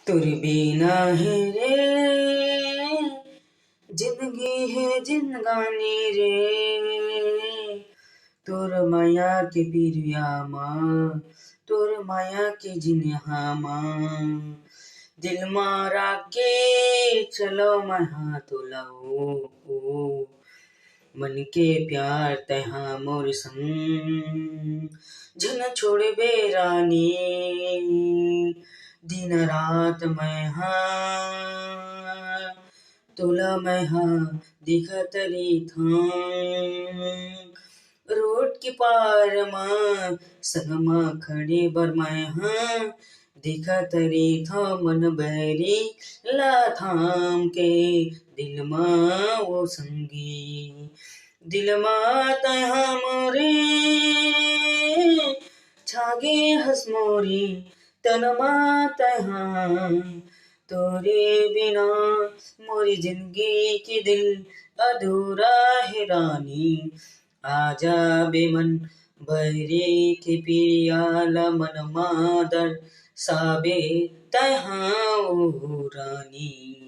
तुर बिना है रे जिंदगी है जिंदगानी रे, तोर माया के पिरियामा, तोर माया के जिन्हामा, दिल मारा के चलो महा तुलाओ, मन के प्यार तहा मोर संग, झन छोड़ बेरानी, दिन रात मैं हाँ तुला मैं हाँ दिखत रही, रोड के पार माँ संगमा खड़े बर मैं हाँ दिखत रही था, मन बहरी ला थाम के दिल माँ वो संगी, दिल माँ तहा मोरे छागे हंस मोरी, तन माँ तहा तोरे बिना मोरी जिंदगी के दिल अधूरा है रानी, आजा बेमन बहरे के पियाला मन मादर साबे तहा ओ रानी।